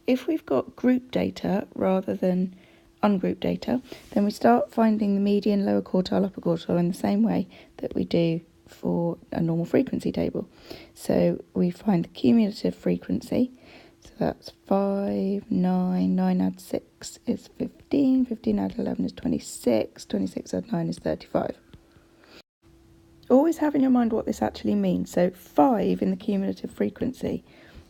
if we've got group data rather than ungrouped data, then we start finding the median, lower quartile, upper quartile in the same way that we do for a normal frequency table. So we find the cumulative frequency. So that's 5, 9, 9 add 6 is 15, 15 add 11 is 26, 26 add 9 is 35. Always have in your mind what this actually means. So 5 in the cumulative frequency,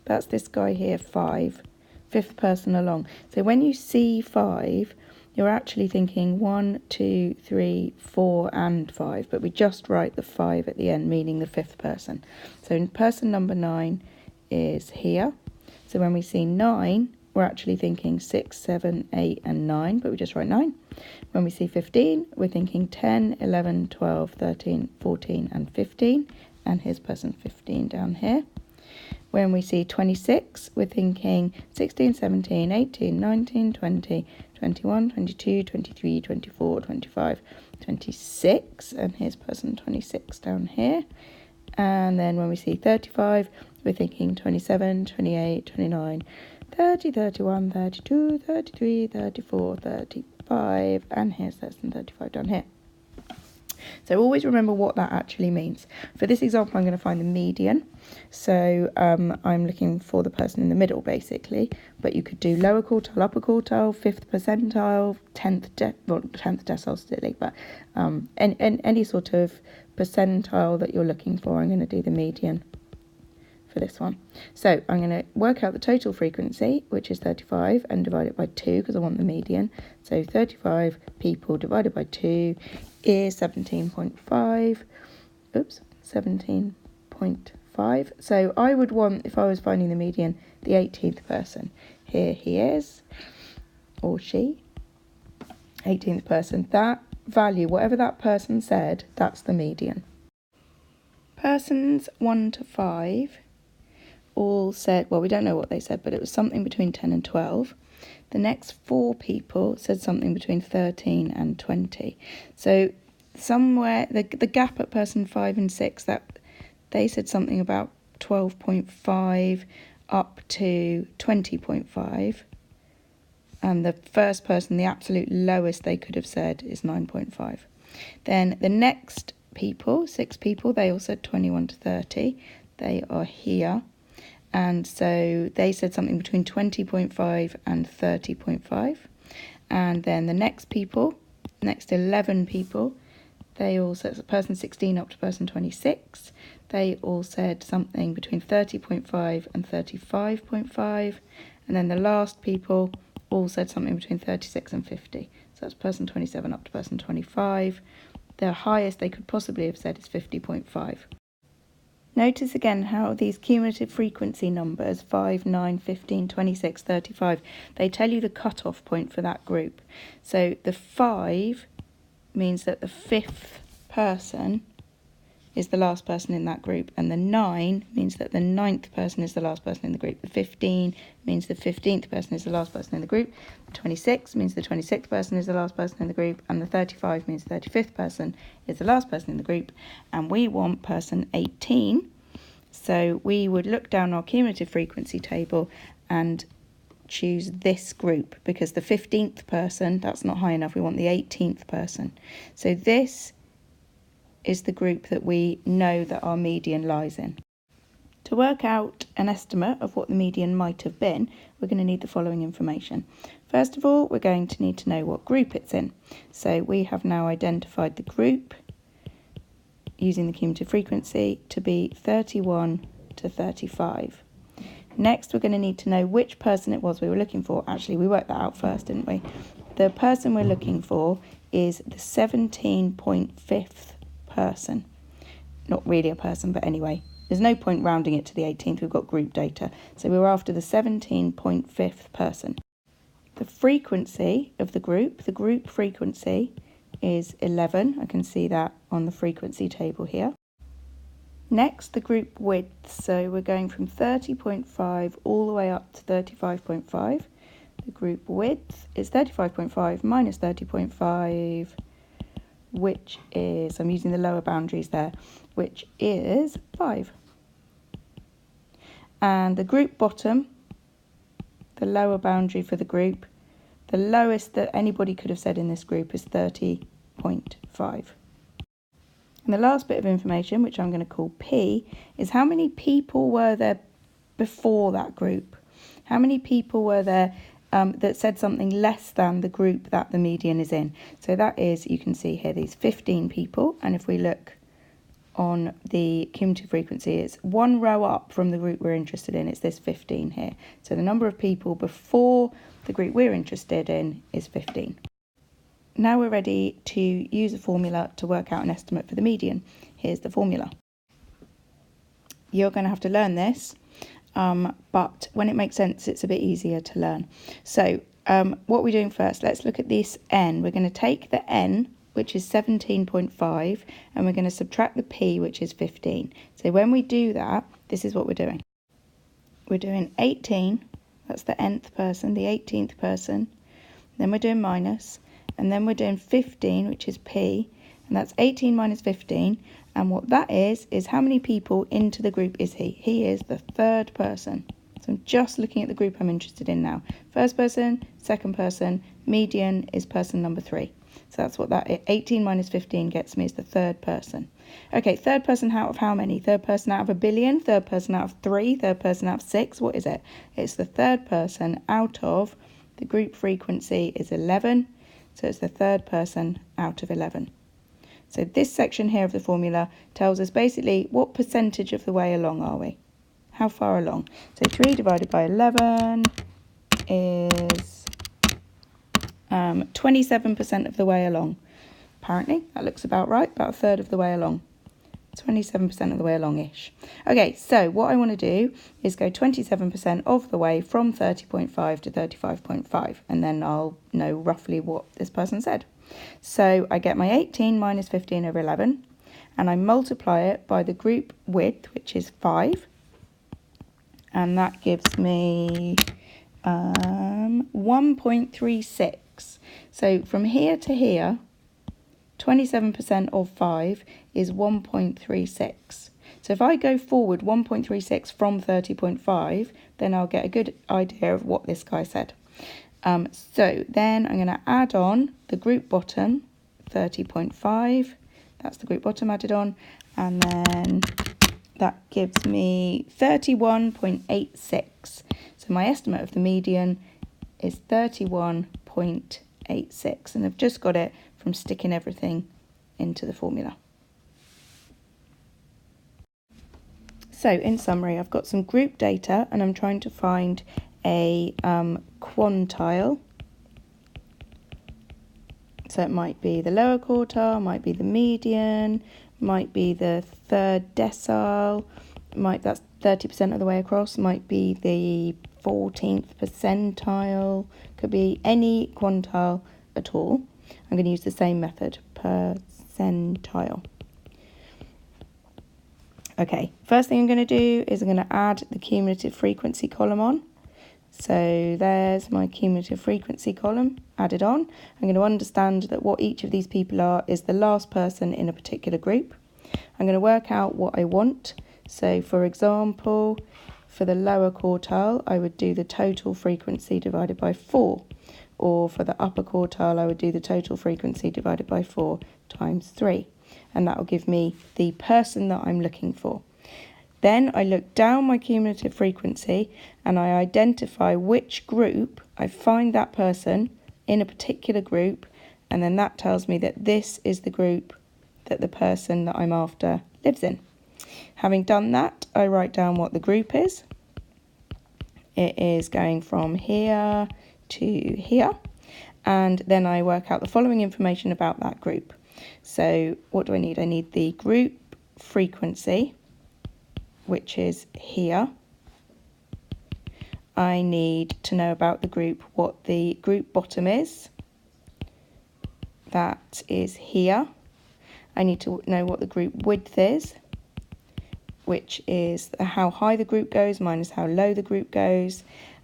that's this guy here, 5, fifth person along. So when you see 5, you're actually thinking 1, 2, 3, 4 and 5, but we just write the 5 at the end, meaning the fifth person. So in person number 9 is here. So when we see 9, we're actually thinking 6, 7, 8 and 9, but we just write 9. When we see 15, we're thinking 10, 11, 12, 13, 14 and 15. And here's person 15 down here. When we see 26, we're thinking 16, 17, 18, 19, 20, 21, 22, 23, 24, 25, 26. And here's person 26 down here. And then when we see 35, we're thinking 27, 28, 29, 30, 31, 32, 33, 34, 35, and here's less than 35 down here. So always remember what that actually means. For this example, I'm going to find the median. So I'm looking for the person in the middle, basically. But you could do lower quartile, upper quartile, 5th percentile, 10th decile silly, but any sort of percentile that you're looking for, I'm going to do the median for this one. So I'm going to work out the total frequency, which is 35, and divide it by 2 because I want the median. So 35 people divided by 2 is 17.5. Oops, 17.5. So I would want, if I was finding the median, the 18th person. Here he is, or she, 18th person. That value, whatever that person said, that's the median. Persons 1 to 5 all said, well, we don't know what they said, but it was something between 10 and 12. The next 4 people said something between 13 and 20. So somewhere, the gap at person 5 and 6, that they said something about 12.5 up to 20.5. And the first person, the absolute lowest they could have said is 9.5. Then the next people, 6 people, they all said 21 to 30. They are here. And so they said something between 20.5 and 30.5. And then the next people, next 11 people, they all said, person 16 up to person 26, they all said something between 30.5 and 35.5. And then the last people all said something between 36 and 50. So that's person 27 up to person 25. The highest they could possibly have said is 50.5. Notice again how these cumulative frequency numbers, 5, 9, 15, 26, 35, they tell you the cut-off point for that group. So the 5 means that the 5th person is the last person in that group, and the 9 means that the 9th person is the last person in the group. The 15 means the 15th person is the last person in the group. The 26 means the 26th person is the last person in the group, and the 35 means the 35th person is the last person in the group. And we want person 18, so we would look down our cumulative frequency table and choose this group, because the 15th person, that's not high enough, we want the 18th person. So this is the group that we know that our median lies in. To work out an estimate of what the median might have been, we're going to need the following information. First of all, we're going to need to know what group it's in. So we have now identified the group using the cumulative frequency to be 31 to 35. Next, we're going to need to know which person it was we were looking for. Actually, we worked that out first, didn't we? The person we're looking for is the 17.5th person. Not really a person, but anyway, there's no point rounding it to the 18th. We've got group data. So we were after the 17.5th person. The frequency of the group frequency is 11. I can see that on the frequency table here. Next, the group width. So we're going from 30.5 all the way up to 35.5. The group width is 35.5 minus 30.5, which is, I'm using the lower boundaries there, which is 5. And the group bottom the lower boundary for the group. The lowest that anybody could have said in this group is 30.5. And the last bit of information, which I'm going to call P, is how many people were there before that group? How many people were there that said something less than the group that the median is in? So that is, you can see here, these 15 people. And if we look on the cumulative frequency, it's one row up from the group we're interested in. It's this 15 here. So the number of people before the group we're interested in is 15. Now we're ready to use a formula to work out an estimate for the median. Here's the formula. You're going to have to learn this, but when it makes sense, it's a bit easier to learn. So what we're doing first, let's look at this n. We're going to take the n, which is 17.5, and we're going to subtract the p, which is 15. So when we do that, this is what we're doing. We're doing 18, that's the nth person, the 18th person. Then we're doing minus, and then we're doing 15, which is p, and that's 18 minus 15. And what that is how many people into the group is he? He is the third person. So I'm just looking at the group I'm interested in now. First person, second person, median is person number 3. So that's what that 18 minus 15 gets me, is the third person. Okay, third person out of how many? Third person out of a billion, third person out of 3, third person out of 6. What is it? It's the third person out of, the group frequency is 11. So it's the third person out of 11. So this section here of the formula tells us basically what percentage of the way along are we? How far along? So 3 divided by 11 is 27% of the way along. Apparently, that looks about right, about a third of the way along. 27% of the way along-ish. Okay, so what I want to do is go 27% of the way from 30.5 to 35.5, and then I'll know roughly what this person said. So I get my 18 minus 15 over 11, and I multiply it by the group width, which is 5, and that gives me 1.36. So from here to here, 27% of 5 is 1.36. So if I go forward 1.36 from 30.5, then I'll get a good idea of what this guy said. So then I'm going to add on the group bottom, 30.5. That's the group bottom added on. And then that gives me 31.86. So my estimate of the median is 31.86. And I've just got it from sticking everything into the formula. So in summary, I've got some group data and I'm trying to find a quantile. So it might be the lower quartile, might be the median, might be the third decile, that's 30% of the way across, might be the 14th percentile, could be any quantile at all. I'm going to use the same method, percentile. Okay, first thing I'm going to do is I'm going to add the cumulative frequency column on. So there's my cumulative frequency column added on. I'm going to understand that what each of these people are is the last person in a particular group. I'm going to work out what I want. So for example, for the lower quartile, I would do the total frequency divided by 4. Or for the upper quartile, I would do the total frequency divided by 4 times 3. And that will give me the person that I'm looking for. Then I look down my cumulative frequency and I identify which group, I find that person in a particular group, and then that tells me that this is the group that the person that I'm after lives in. Having done that, I write down what the group is. It is going from here to here, and then I work out the following information about that group. So what do I need? I need the group frequency, which is here. I need to know about the group, what the group bottom is. That is here. I need to know what the group width is, which is how high the group goes minus how low the group goes.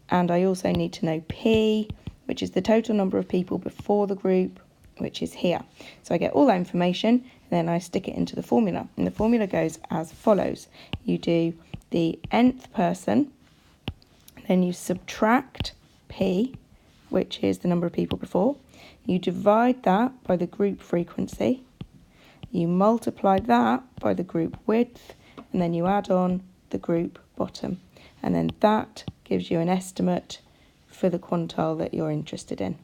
And I also need to know P, which is the total number of people before the group, which is here. So I get all that information, and then I stick it into the formula. And the formula goes as follows. You do the nth person, then you subtract P, which is the number of people before. You divide that by the group frequency. You multiply that by the group width, and then you add on the group bottom. And then that gives you an estimate for the quantile that you're interested in.